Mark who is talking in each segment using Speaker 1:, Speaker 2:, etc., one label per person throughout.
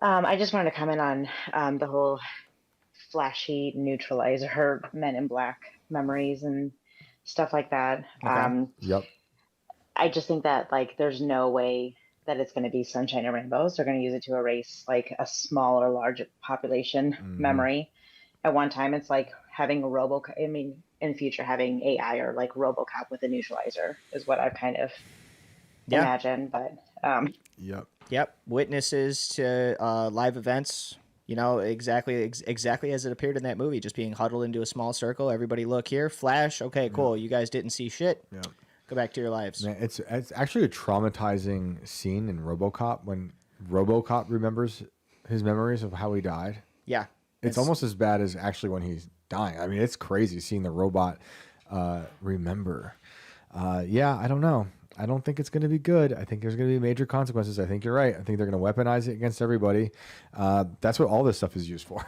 Speaker 1: I just wanted to comment on the whole flashy neutralizer Men in Black memories and stuff like that.
Speaker 2: Okay. Yep.
Speaker 1: I just think that like there's no way that it's going to be sunshine and rainbows. They're going to use it to erase like a small or large population
Speaker 2: Hmm.
Speaker 1: memory. At one time, it's like having a I mean, in the future, having AI or like RoboCop with a neutralizer is what I've kind of
Speaker 3: Yeah.
Speaker 1: imagined. But
Speaker 2: Yep.
Speaker 3: Yep. Witnesses to live events. You know exactly as it appeared in that movie, just being huddled into a small circle. Everybody look here. Flash. Okay,
Speaker 2: Yep.
Speaker 3: cool. You guys didn't see shit.
Speaker 2: Yep.
Speaker 3: Go back to your lives.
Speaker 2: Man, it's actually a traumatizing scene in RoboCop when RoboCop remembers his memories of how he died.
Speaker 3: Yeah.
Speaker 2: It's
Speaker 3: It's
Speaker 2: almost as bad as actually when he's dying. I mean, it's crazy seeing the robot remember. Yeah, I don't know. I don't think it's going to be good. I think there's going to be major consequences. I think you're right. I think they're going to weaponize it against everybody. That's what all this stuff is used for.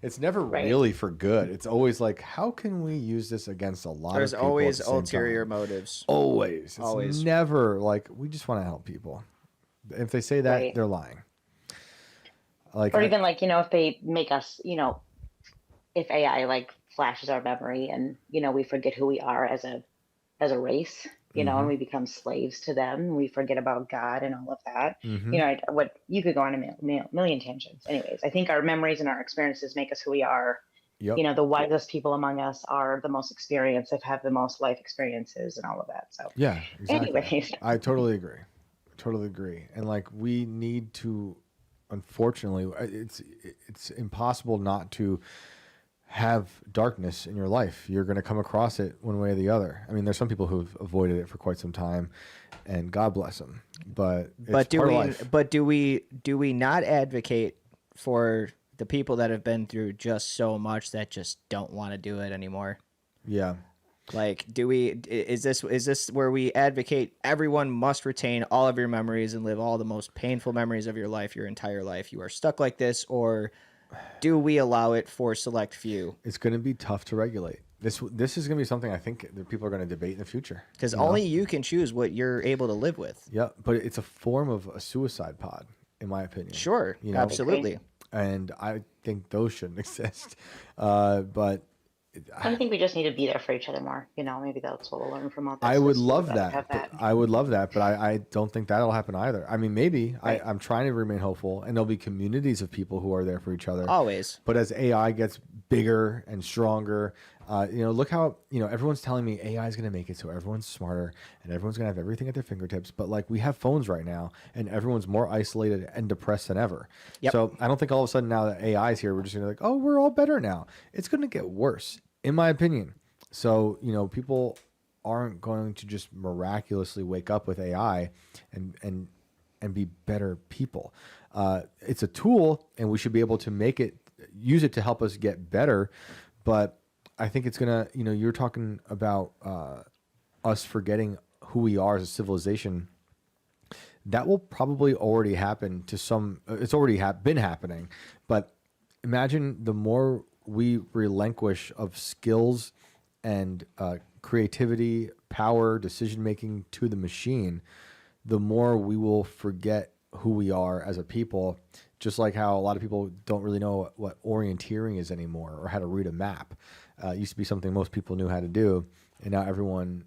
Speaker 2: It's never
Speaker 1: right.
Speaker 2: really for good. It's always like, how can we use this against a lot
Speaker 3: there's
Speaker 2: of people at
Speaker 3: always
Speaker 2: the same
Speaker 3: ulterior
Speaker 2: time?
Speaker 3: motives.
Speaker 2: Always. It's
Speaker 3: Always.
Speaker 2: never like we just want to help people. If they say that,
Speaker 1: Right.
Speaker 2: they're lying. Like,
Speaker 1: Or even like, if they make us, if AI like flashes our memory and, we forget who we are as a race, and
Speaker 2: mm-hmm,
Speaker 1: we become slaves to them, we forget about God and all of that.
Speaker 2: mm-hmm.
Speaker 1: What you could go on a million tangents. Anyways, I think our memories and our experiences make us who we are.
Speaker 2: Yep.
Speaker 1: The wisest people among us are the most experienced, have the most life experiences and all of that. So,
Speaker 2: Yeah, exactly.
Speaker 1: anyways,
Speaker 2: I totally agree. Totally agree. And like we need to, unfortunately, it's impossible not to have darkness in your life. You're going to come across it one way or the other. I mean, there's some people who've avoided it for quite some time, and God bless them. But it's
Speaker 3: But do
Speaker 2: part of
Speaker 3: we
Speaker 2: life.
Speaker 3: do we not advocate for the people that have been through just so much that just don't want to do it anymore?
Speaker 2: Yeah.
Speaker 3: Like, is this where we advocate everyone must retain all of your memories and live all the most painful memories of your life, your entire life? You are stuck like this, or do we allow it for select few?
Speaker 2: It's going to be tough to regulate. This is going to be something I think that people are going to debate in the future.
Speaker 3: Because
Speaker 2: You know?
Speaker 3: only you can choose what you're able to live with.
Speaker 2: Yeah, but it's a form of a suicide pod, in my opinion.
Speaker 3: Sure,
Speaker 2: You
Speaker 1: I
Speaker 2: know,
Speaker 1: agree.
Speaker 3: absolutely.
Speaker 2: and I think those shouldn't exist. But
Speaker 1: I think we just need to be there for each other more. Maybe that's what we'll learn from all
Speaker 2: I
Speaker 1: this
Speaker 2: would
Speaker 1: is we would
Speaker 2: love
Speaker 1: rather
Speaker 2: that.
Speaker 1: have that.
Speaker 2: I would love that, but I don't think that'll happen either. I mean, maybe
Speaker 1: Right.
Speaker 2: I'm trying to remain hopeful, and there'll be communities of people who are there for each other.
Speaker 3: Always.
Speaker 2: But as AI gets bigger and stronger, look how everyone's telling me AI is going to make it so everyone's smarter and everyone's going to have everything at their fingertips. But like we have phones right now, and everyone's more isolated and depressed than ever.
Speaker 3: Yep.
Speaker 2: So I don't think all of a sudden now that AI is here, we're just going to like, oh, we're all better now. It's going to get worse, in my opinion. So people aren't going to just miraculously wake up with AI and be better people. It's a tool, and we should be able to use it to help us get better. But I think it's gonna, you're talking about us forgetting who we are as a civilization. That will probably already happen to some. It's already been happening, but imagine the more we relinquish of skills and creativity, power, decision making to the machine, the more we will forget who we are as a people. Just like how a lot of people don't really know what orienteering is anymore or how to read a map. It used to be something most people knew how to do, and now everyone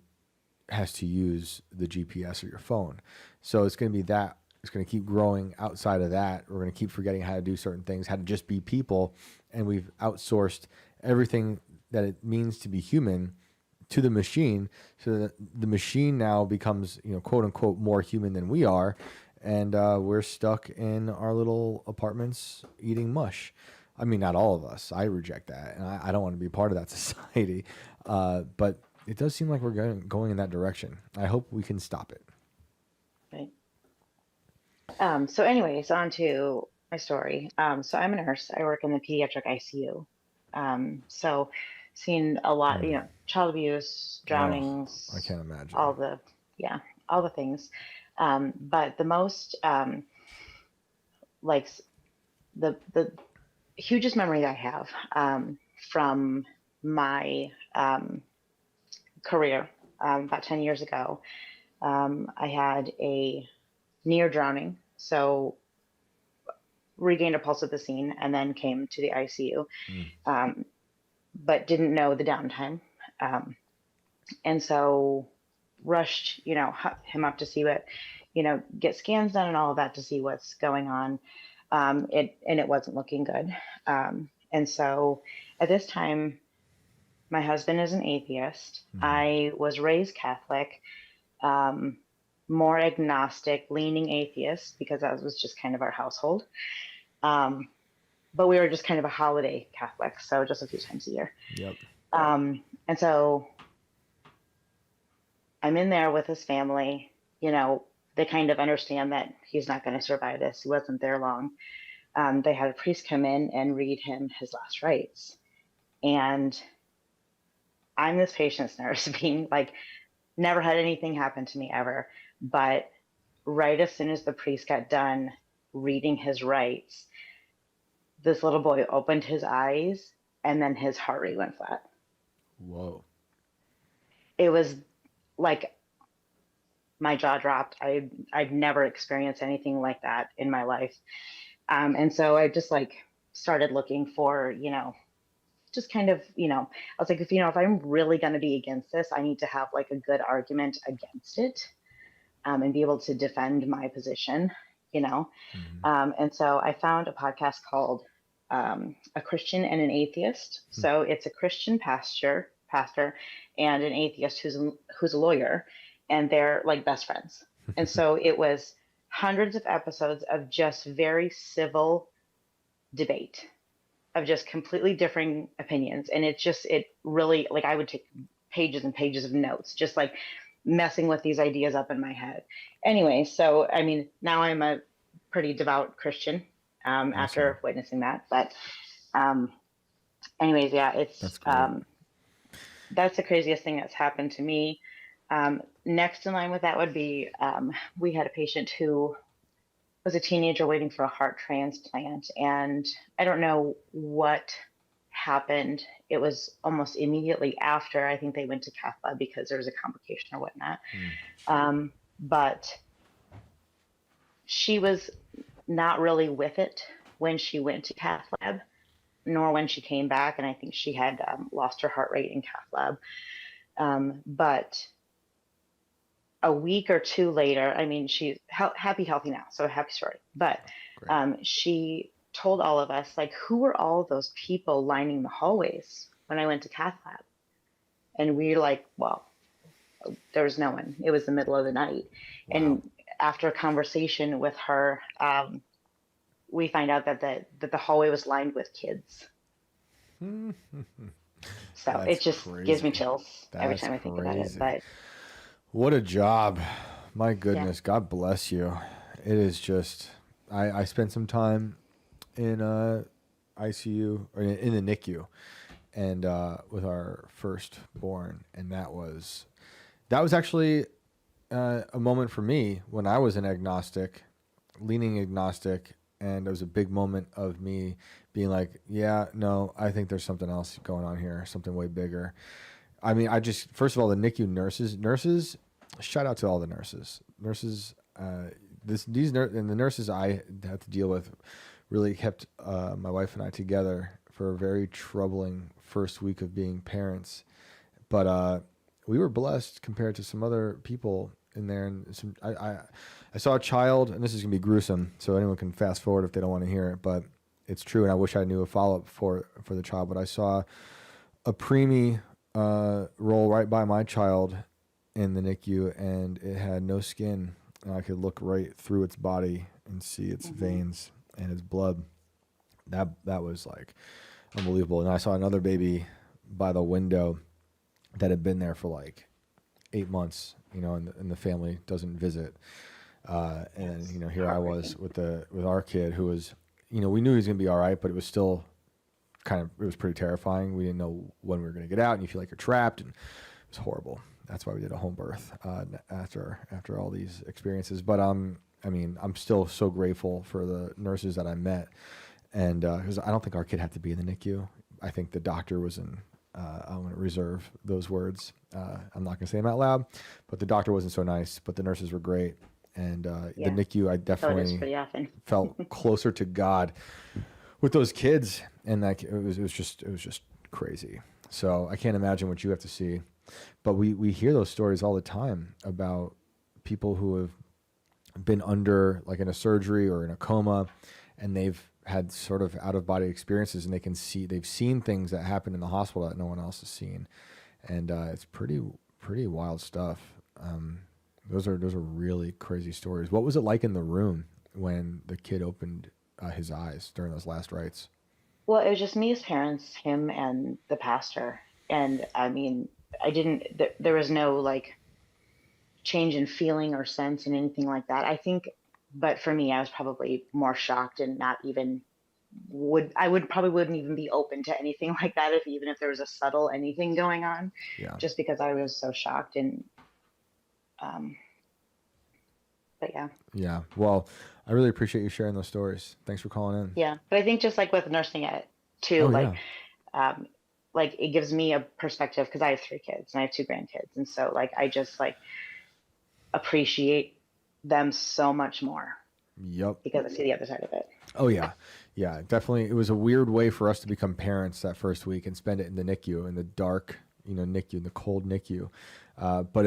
Speaker 2: has to use the GPS or your phone. So it's going to be that. It's going to keep growing outside of that. We're going to keep forgetting how to do certain things, how to just be people, and we've outsourced everything that it means to be human to the machine, so that the machine now becomes, quote unquote, more human than we are, and we're stuck in our little apartments eating mush. I mean, not all of us. I reject that, and I don't want to be part of that society. But it does seem like we're going in that direction. I hope we can stop it.
Speaker 1: Right. So anyways, on to my story. So I'm a nurse. I work in the pediatric ICU. So seen a lot,
Speaker 2: Mm.
Speaker 1: child abuse,
Speaker 2: Oh, I
Speaker 1: drownings,
Speaker 2: can't imagine.
Speaker 1: all the, yeah, all the things. But the most, like the hugest memory that I have, from my, career, about 10 years ago, I had a near drowning. So regained a pulse at the scene and then came to the ICU,
Speaker 2: Mm.
Speaker 1: but didn't know the downtime. And so rushed, him up to see what, get scans done and all of that to see what's going on. It wasn't looking good. And so at this time, my husband is an atheist.
Speaker 2: Mhm.
Speaker 1: I was raised Catholic, more agnostic, leaning atheist, because that was just kind of our household. But we were just kind of a holiday Catholic, so just a few times a year.
Speaker 2: Yep.
Speaker 1: And so I'm in there with his family. They kind of understand that he's not going to survive this. He wasn't there long. They had a priest come in and read him his last rites. And I'm this patient's nurse, being like, never had anything happen to me ever. But right as soon as the priest got done reading his rites, this little boy opened his eyes and then his heart rate went flat.
Speaker 2: Whoa.
Speaker 1: It was like my jaw dropped. I've never experienced anything like that in my life. And so I just started looking for, just kind of, I was like, if I'm really going to be against this, I need to have a good argument against it, and be able to defend my position,
Speaker 2: Mm-hmm.
Speaker 1: And so I found a podcast called A Christian and an Atheist.
Speaker 2: Hmm.
Speaker 1: So it's a Christian pastor and an atheist who's a lawyer, and they're like best friends. And so it was hundreds of episodes of just very civil debate of just completely differing opinions. And it really, I would take pages and pages of notes, just messing with these ideas up in my head. Anyway, so I mean, now I'm a pretty devout Christian, after witnessing that. But anyways, yeah, it's that's the craziest thing that's happened to me. Next in line with that would be, we had a patient who was a teenager waiting for a heart transplant, and I don't know what happened. It was almost immediately after. I think they went to cath lab because there was a complication or whatnot. But she was not really with it when she went to cath lab, nor when she came back, and I think she had lost her heart rate in cath lab. But a week or two later, I mean, she's happy, healthy now, so a happy story. But she told all of us, who were all those people lining the hallways when I went to cath lab? And we were like, well, there was no one. It was the middle of the night. Wow. And after a conversation with her, we find out that the hallway was lined with kids. So it just gives me chills every time I think about it. But
Speaker 2: what a job. My goodness. Yeah. God bless you. It is just, I spent some time in ICU, or in the NICU, and with our firstborn. And that was actually a moment for me when I was an agnostic, leaning agnostic. And it was a big moment of me being like, yeah, no, I think there's something else going on here, something way bigger. I mean, first of all, the NICU nurses, shout out to all the nurses. Nurses, and the nurses I had to deal with really kept my wife and I together for a very troubling first week of being parents. But we were blessed compared to some other people in there. And I saw a child, and this is going to be gruesome, so anyone can fast forward if they don't want to hear it, but it's true, and I wish I knew a follow-up for the child. But I saw a preemie roll right by my child in the NICU, and it had no skin, and I could look right through its body and see its veins and its blood. That was unbelievable. And I saw another baby by the window that had been there for 8 months, and the family doesn't visit. And here I was with our kid who was, we knew he was going to be all right, but it was still it was pretty terrifying. We didn't know when we were going to get out, and you feel like you're trapped, and it was horrible. That's why we did a home birth after all these experiences. But I'm still so grateful for the nurses that I met, and because I don't think our kid had to be in the NICU. I think the doctor was in. I'm going to reserve those words. I'm not going to say them out loud, but the doctor wasn't so nice, but the nurses were great. And
Speaker 1: Yeah.
Speaker 2: the NICU, I
Speaker 1: So it is
Speaker 2: definitely
Speaker 1: pretty often.
Speaker 2: felt closer to God with those kids, and that it was just crazy. So I can't imagine what you have to see, but we hear those stories all the time about people who have been under, like, in a surgery or in a coma, and they've had sort of out of body experiences, and they've seen things that happen in the hospital that no one else has seen, and it's pretty wild stuff. Those are really crazy stories. What was it like in the room when the kid opened his eyes during those last rites?
Speaker 1: Well, it was just me, his parents, him, and the pastor. And I mean, there was no like change in feeling or sense and anything like that. I think, but for me, I was probably more shocked and not even probably wouldn't even be open to anything like that even if there was a subtle anything going on,
Speaker 2: Yeah.
Speaker 1: just because I was so shocked. And um, but yeah.
Speaker 2: Yeah. Well, I really appreciate you sharing those stories. Thanks for calling in.
Speaker 1: Yeah, but I think just like with nursing it too,
Speaker 2: Oh,
Speaker 1: like
Speaker 2: yeah.
Speaker 1: like it gives me a perspective because I have 3 kids and I have 2 grandkids, and so like I just like appreciate them so much more
Speaker 2: Yep.
Speaker 1: because I see the other side of it.
Speaker 2: Oh, yeah. Yeah, definitely. It was a weird way for us to become parents that first week and spend it in the NICU, in the dark, NICU, in the cold NICU. But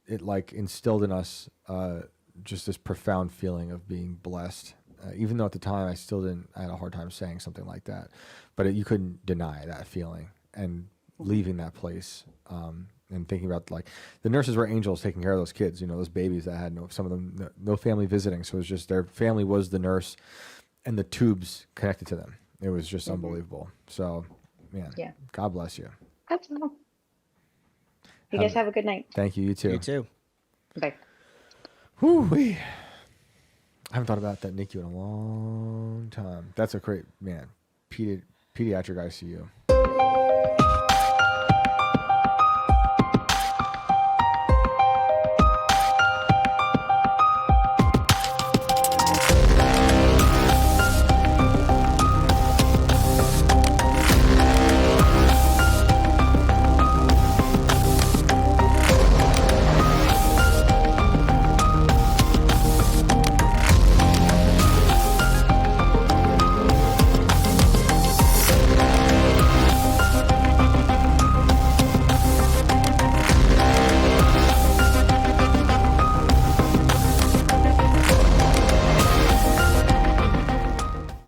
Speaker 2: it like instilled in us just this profound feeling of being blessed. Even though at the time I had a hard time saying something like that, but you couldn't deny that feeling and leaving that place. And thinking about, like, the nurses were angels taking care of those kids, those babies that had some of them, no family visiting. So it was just their family was the nurse and the tubes connected to them. It was just unbelievable. So, man,
Speaker 1: Yeah.
Speaker 2: God bless you.
Speaker 1: That's all. You guys have a good night.
Speaker 2: Thank you. You too.
Speaker 3: You too.
Speaker 1: Bye.
Speaker 2: Whew-wee. I haven't thought about that NICU in a long time. That's a great, man, pediatric ICU.